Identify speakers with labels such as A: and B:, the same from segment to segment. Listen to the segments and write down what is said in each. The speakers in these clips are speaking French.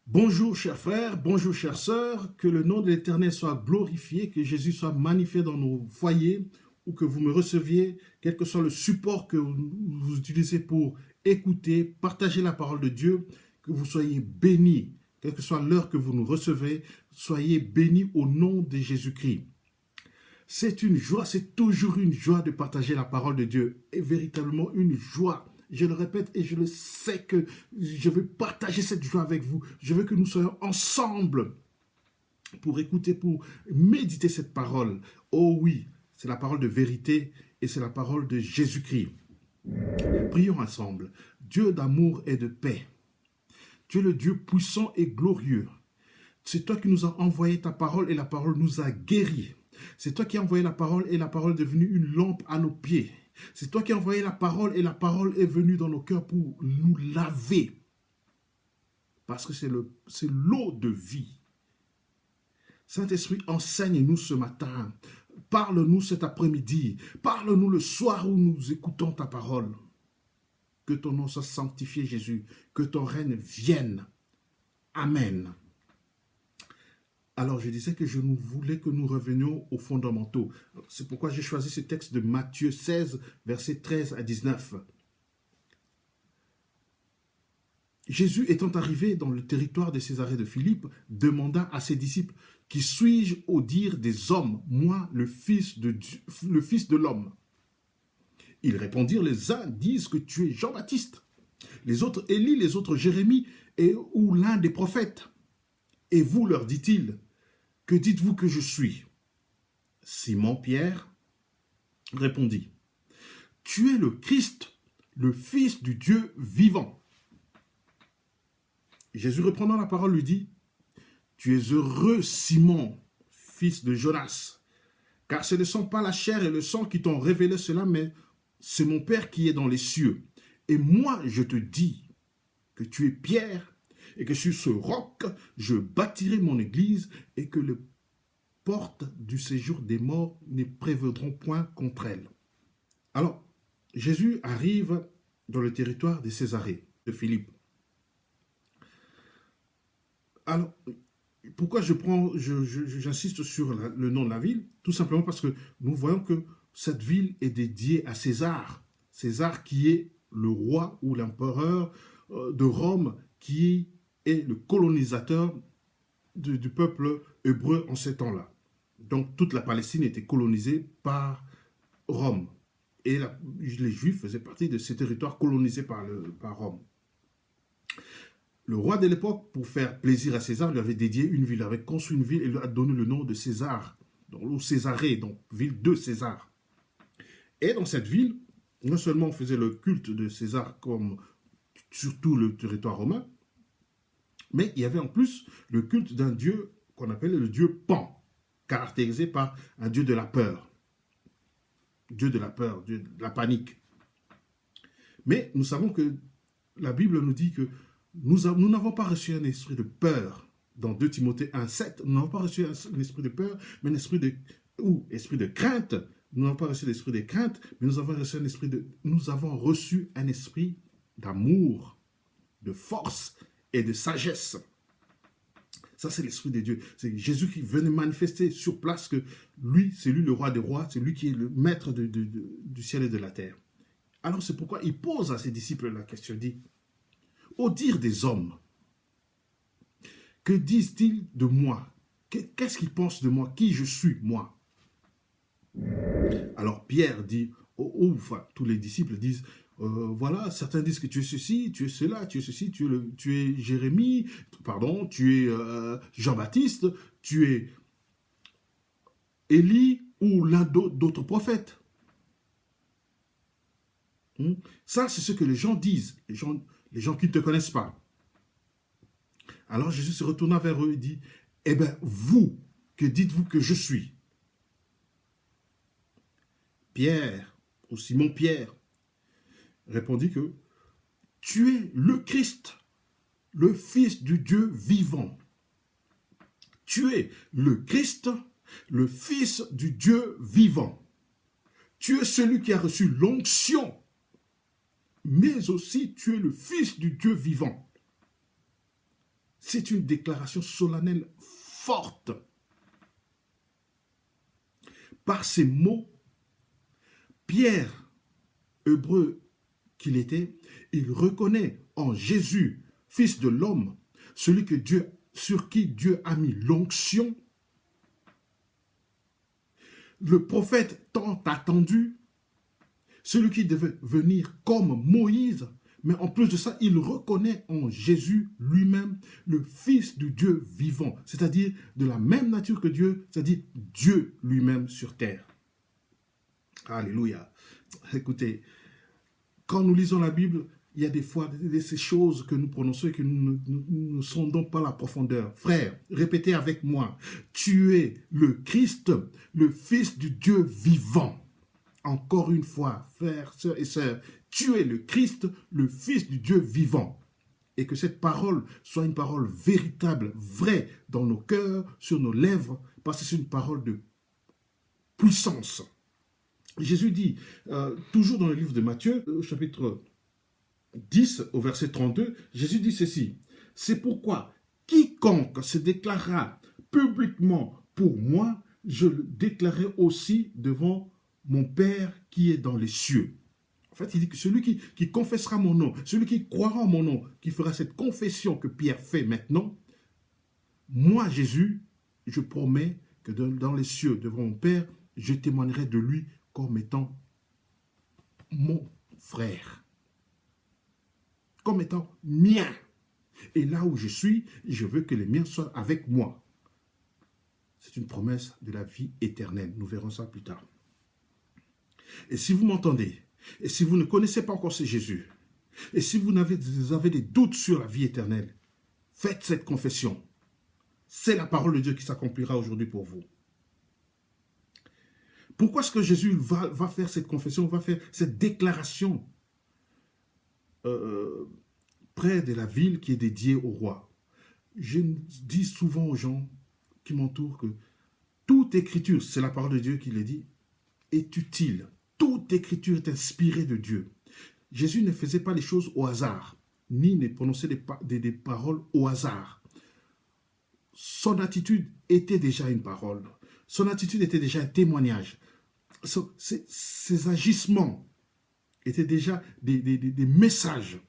A: Bonjour chers frères, bonjour chères sœurs, que le nom de l'Éternel soit glorifié, que Jésus soit magnifié dans nos foyers ou que vous me receviez, quel que soit le support que vous utilisez pour écouter, partager la parole de Dieu, que vous soyez bénis, quelle que soit l'heure que vous nous recevez, soyez bénis au nom de Jésus-Christ. C'est une joie, c'est toujours une joie de partager la parole de Dieu, et véritablement une joie. Je le répète et je le sais que je veux partager cette joie avec vous. Je veux que nous soyons ensemble pour écouter, pour méditer cette parole. Oh oui, c'est la parole de vérité et c'est la parole de Jésus-Christ. Prions ensemble. Dieu d'amour et de paix. Tu es le Dieu puissant et glorieux. C'est toi qui nous as envoyé ta parole et la parole nous a guéris. C'est toi qui as envoyé la parole et la parole est devenue une lampe à nos pieds. C'est toi qui as envoyé la parole et la parole est venue dans nos cœurs pour nous laver. Parce que c'est l'eau de vie. Saint-Esprit, enseigne-nous ce matin. Parle-nous cet après-midi. Parle-nous le soir où nous écoutons ta parole. Que ton nom soit sanctifié, Jésus. Que ton règne vienne. Amen. Alors, je disais que je voulais que nous revenions aux fondamentaux. C'est pourquoi j'ai choisi ce texte de Matthieu 16, versets 13 à 19. Jésus étant arrivé dans le territoire de Césarée de Philippe, demanda à ses disciples, « Qui suis-je au dire des hommes, moi, le Fils de l'homme ?» Ils répondirent, « Les uns disent que tu es Jean-Baptiste, les autres Élie, les autres Jérémie, ou l'un des prophètes. Et vous, leur dit-il, que dites-vous que je suis ?» Simon-Pierre répondit, « Tu es le Christ, le Fils du Dieu vivant. » Jésus reprenant la parole lui dit, « Tu es heureux, Simon, fils de Jonas, car ce ne sont pas la chair et le sang qui t'ont révélé cela, mais c'est mon Père qui est dans les cieux. Et moi, je te dis que tu es Pierre, et que sur ce roc, je bâtirai mon église, et que les portes du séjour des morts ne prévaudront point contre elle. » Alors, Jésus arrive dans le territoire de Césarée, de Philippe. Alors, pourquoi j'insiste sur le nom de la ville? Tout simplement parce que nous voyons que cette ville est dédiée à César. César qui est le roi ou l'empereur de Rome, qui est le colonisateur du peuple hébreu en ces temps-là. Donc, toute la Palestine était colonisée par Rome. Et les Juifs faisaient partie de ces territoires colonisés par Rome. Le roi de l'époque, pour faire plaisir à César, lui avait dédié une ville, avait construit une ville et lui a donné le nom de César, ou Césarée, donc ville de César. Et dans cette ville, non seulement on faisait le culte de César comme sur tout le territoire romain, mais il y avait en plus le culte d'un dieu qu'on appelait le dieu Pan, caractérisé par un dieu de la peur. Dieu de la peur, Dieu de la panique. Mais nous savons que la Bible nous dit que nous n'avons pas reçu un esprit de peur. Dans 2 Timothée 1,7, nous n'avons pas reçu un esprit de peur, mais un esprit de crainte. Nous n'avons pas reçu l'esprit de crainte, mais nous avons reçu un esprit d'amour, de force et de sagesse. Ça, c'est l'Esprit de Dieu. C'est Jésus qui venait manifester sur place que lui, c'est lui le roi des rois, c'est lui qui est le maître du ciel et de la terre. Alors, c'est pourquoi il pose à ses disciples la question, il dit, « Au dire des hommes, que disent-ils de moi? Qu'est-ce qu'ils pensent de moi? Qui je suis, moi ?» Alors, Pierre dit, tous les disciples disent, voilà, certains disent que tu es ceci, tu es cela, tu es ceci, tu es Jérémie, pardon, tu es Jean-Baptiste, tu es Élie ou l'un d'autres prophètes. Ça, c'est ce que les gens disent, les gens qui ne te connaissent pas. Alors Jésus se retourna vers eux et dit, « Eh bien, vous, que dites-vous que je suis ?» Pierre, ou Simon-Pierre, répondit que « Tu es le Christ, le Fils du Dieu vivant. Tu es le Christ, le Fils du Dieu vivant. Tu es celui qui a reçu l'onction, mais aussi tu es le Fils du Dieu vivant. » C'est une déclaration solennelle forte. Par ces mots, Pierre, hébreu qu'il était, il reconnaît en Jésus, Fils de l'homme, celui que Dieu, sur qui Dieu a mis l'onction, le prophète tant attendu, celui qui devait venir comme Moïse, mais en plus de ça, il reconnaît en Jésus lui-même le Fils du Dieu vivant, c'est-à-dire de la même nature que Dieu, c'est-à-dire Dieu lui-même sur terre. Alléluia. Écoutez, quand nous lisons la Bible, il y a des fois ces choses que nous prononçons et que nous ne sondons pas la profondeur. Frère, répétez avec moi. Tu es le Christ, le Fils du Dieu vivant. Encore une fois, frères, sœurs et sœurs, tu es le Christ, le Fils du Dieu vivant. Et que cette parole soit une parole véritable, vraie, dans nos cœurs, sur nos lèvres, parce que c'est une parole de puissance. Jésus dit, toujours dans le livre de Matthieu, au chapitre 10, au verset 32, Jésus dit ceci. C'est pourquoi quiconque se déclarera publiquement pour moi, je le déclarerai aussi devant mon Père qui est dans les cieux. En fait, il dit que celui qui confessera mon nom, celui qui croira en mon nom, qui fera cette confession que Pierre fait maintenant, moi, Jésus, je promets que dans les cieux, devant mon Père, je témoignerai de lui comme étant mon frère, comme étant mien. Et là où je suis, je veux que les miens soient avec moi. C'est une promesse de la vie éternelle. Nous verrons ça plus tard. Et si vous m'entendez, et si vous ne connaissez pas encore ce Jésus, et si vous avez des doutes sur la vie éternelle, faites cette confession. C'est la parole de Dieu qui s'accomplira aujourd'hui pour vous. Pourquoi est-ce que Jésus va faire cette confession, va faire cette déclaration près de la ville qui est dédiée au roi? Je dis souvent aux gens qui m'entourent que toute écriture, c'est la parole de Dieu qui le dit, est utile. Toute écriture est inspirée de Dieu. Jésus ne faisait pas les choses au hasard, ni ne prononçait des paroles au hasard. Son attitude était déjà une parole. Son attitude était déjà un témoignage. Ses agissements étaient déjà des messages.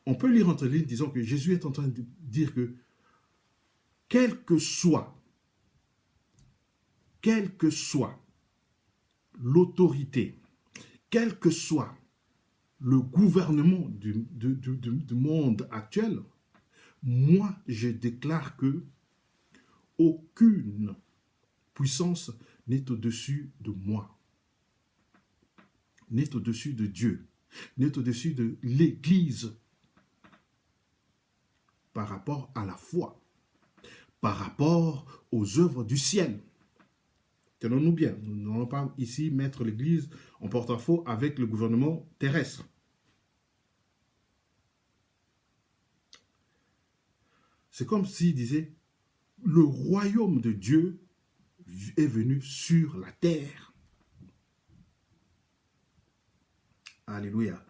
A: On peut lire entre lignes disant que Jésus est en train de dire que quelle que soit l'autorité, quel que soit le gouvernement du monde actuel, moi, je déclare que aucune puissance n'est au-dessus de moi, n'est au-dessus de Dieu, n'est au-dessus de l'Église par rapport à la foi, par rapport aux œuvres du ciel. Tenons-nous bien, nous n'allons pas ici mettre l'Église en porte-à-faux avec le gouvernement terrestre. C'est comme s'il disait, le royaume de Dieu est venu sur la terre. Alléluia.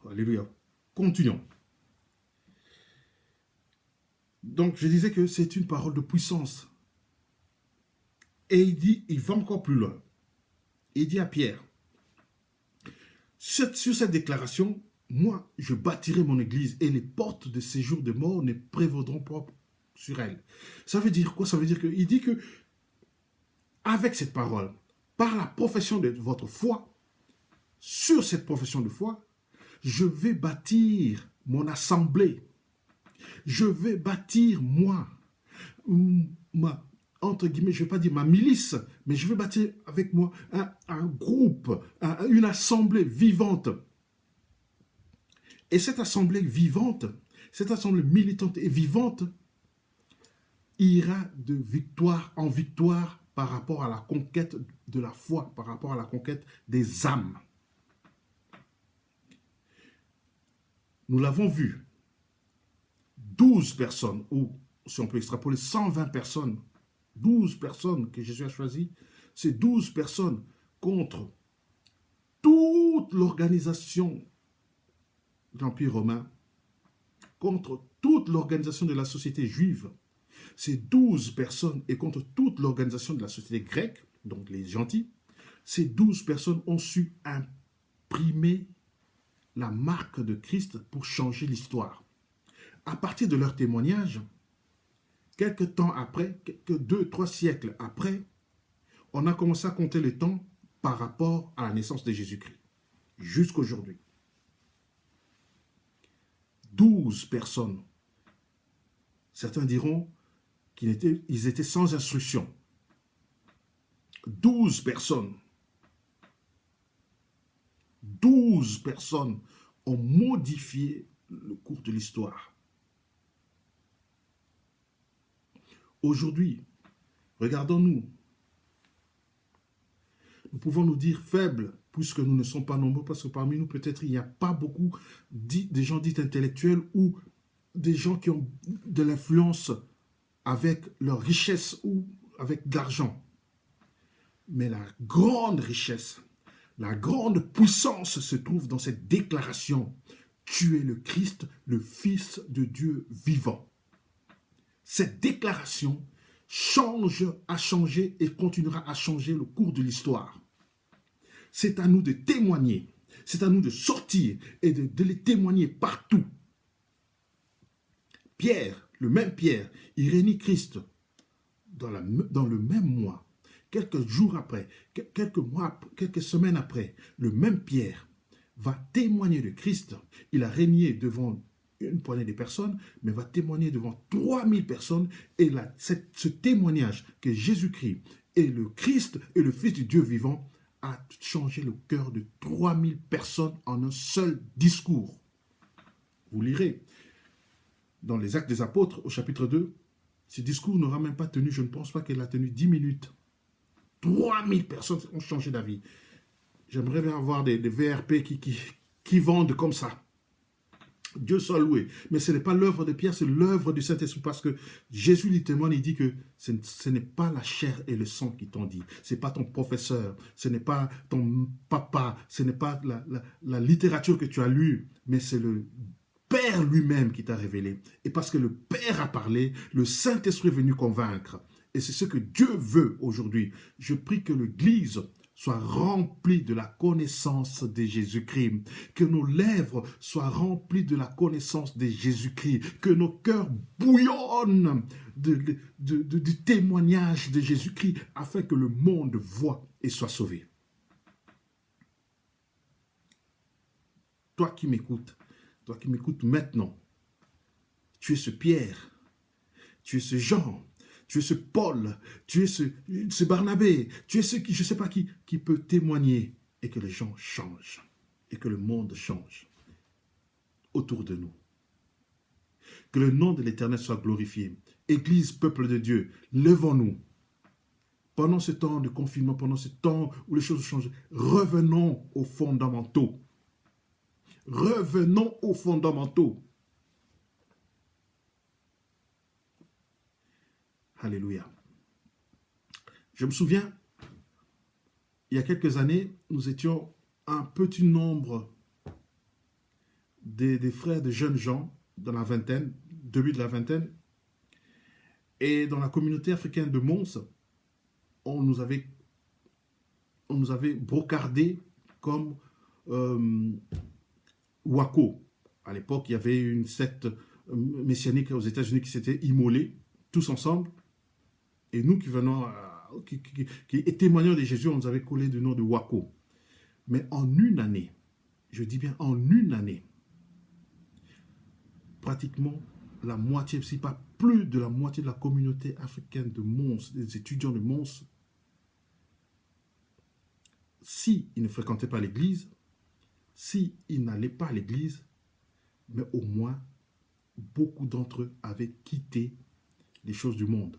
A: Alléluia. Continuons. Donc, je disais que c'est une parole de puissance. Et il va encore plus loin. Il dit à Pierre, sur cette déclaration, moi, je bâtirai mon église et les portes de séjour de mort ne prévaudront pas sur elle. Ça veut dire quoi? Ça veut dire qu'il dit que, avec cette parole, par la profession de votre foi, sur cette profession de foi, je vais bâtir mon assemblée. Je vais bâtir entre guillemets, je ne vais pas dire ma milice, mais je vais bâtir avec moi un groupe, une assemblée vivante. Et cette assemblée vivante, cette assemblée militante et vivante, ira de victoire en victoire par rapport à la conquête de la foi, par rapport à la conquête des âmes. Nous l'avons vu, 12 personnes, ou si on peut extrapoler, 120 personnes, 12 personnes que Jésus a choisies, ces 12 personnes contre toute l'organisation de l'Empire romain, contre toute l'organisation de la société juive. Ces 12 personnes et contre toute l'organisation de la société grecque, donc les gentils, ces 12 personnes ont su imprimer la marque de Christ pour changer l'histoire. À partir de leur témoignage, quelques temps après, quelques 2-3 siècles après, on a commencé à compter le temps par rapport à la naissance de Jésus-Christ, jusqu'aujourd'hui. 12 personnes. Certains diront qu'ils étaient sans instruction. 12 personnes. 12 personnes ont modifié le cours de l'histoire. Aujourd'hui, regardons-nous. Nous pouvons nous dire faibles, puisque nous ne sommes pas nombreux, parce que parmi nous, peut-être, il n'y a pas beaucoup de gens dits intellectuels ou des gens qui ont de l'influence avec leur richesse ou avec de l'argent. Mais la grande richesse, la grande puissance se trouve dans cette déclaration. Tu es le Christ, le Fils de Dieu vivant. Cette déclaration a changé et continuera à changer le cours de l'histoire. C'est à nous de témoigner, c'est à nous de sortir et de les témoigner partout. Pierre, le même Pierre, il réunit Christ dans le même mois, quelques jours après, quelques semaines après, le même Pierre va témoigner de Christ. Il a régné devant une poignée de personnes, mais va témoigner devant 3000 personnes. Et ce témoignage que Jésus-Christ est le Christ et le Fils du Dieu vivant a changé le cœur de 3000 personnes en un seul discours. Vous lirez dans les Actes des Apôtres, au chapitre 2, ce discours n'aura même pas tenu, je ne pense pas qu'il a tenu 10 minutes. 3000 personnes ont changé d'avis. J'aimerais bien avoir des VRP qui vendent comme ça. Dieu soit loué. Mais ce n'est pas l'œuvre de Pierre, c'est l'œuvre du Saint-Esprit. Parce que Jésus lui témoigne, il dit que ce n'est pas la chair et le sang qui t'ont dit. Ce n'est pas ton professeur, ce n'est pas ton papa, ce n'est pas la littérature que tu as lue, mais c'est le Père lui-même qui t'a révélé. Et parce que le Père a parlé, le Saint-Esprit est venu convaincre. Et c'est ce que Dieu veut aujourd'hui. Je prie que l'Église soit remplie de la connaissance de Jésus-Christ, que nos lèvres soient remplies de la connaissance de Jésus-Christ, que nos cœurs bouillonnent du témoignage de Jésus-Christ, afin que le monde voie et soit sauvé. Toi qui m'écoutes maintenant, tu es ce Pierre, tu es ce Jean, tu es ce Paul, tu es ce Barnabé, tu es ce qui, je ne sais pas qui peut témoigner et que les gens changent et que le monde change autour de nous. Que le nom de l'Éternel soit glorifié. Église, peuple de Dieu, levons-nous. Pendant ce temps de confinement, pendant ce temps où les choses changent, revenons aux fondamentaux. Revenons aux fondamentaux. Alléluia. Je me souviens, il y a quelques années, nous étions un petit nombre des frères de jeunes gens dans la vingtaine, début de la vingtaine, et dans la communauté africaine de Mons, on nous avait brocardé comme Wako. À l'époque, il y avait une secte messianique aux États-Unis qui s'était immolée, tous ensemble. Et nous qui venons, qui témoignons de Jésus, on nous avait collé du nom de Wako. Mais en une année, je dis bien en une année, pratiquement la moitié, si pas plus de la moitié de la communauté africaine de Mons, des étudiants de Mons, s'ils ne fréquentaient pas l'église, s'ils n'allaient pas à l'église, mais au moins, beaucoup d'entre eux avaient quitté les choses du monde.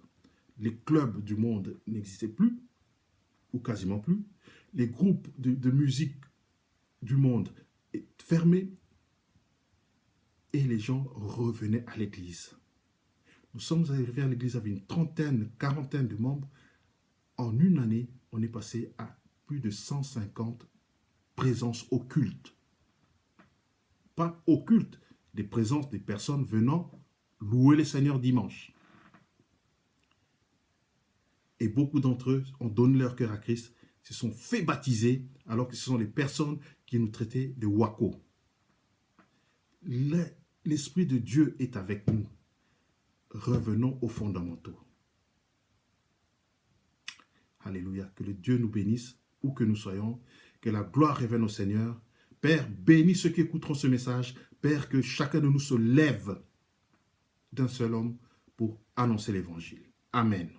A: Les clubs du monde n'existaient plus, ou quasiment plus. Les groupes de musique du monde étaient fermés et les gens revenaient à l'église. Nous sommes arrivés à l'église avec une trentaine, quarantaine de membres. En une année, on est passé à plus de 150 présences occultes. Pas occultes, des présences des personnes venant louer le Seigneur dimanche. Et beaucoup d'entre eux ont donné leur cœur à Christ, se sont fait baptiser, alors que ce sont les personnes qui nous traitaient de wako. L'Esprit de Dieu est avec nous. Revenons aux fondamentaux. Alléluia. Que le Dieu nous bénisse, où que nous soyons. Que la gloire revienne au Seigneur. Père, bénis ceux qui écouteront ce message. Père, que chacun de nous se lève d'un seul homme pour annoncer l'évangile. Amen.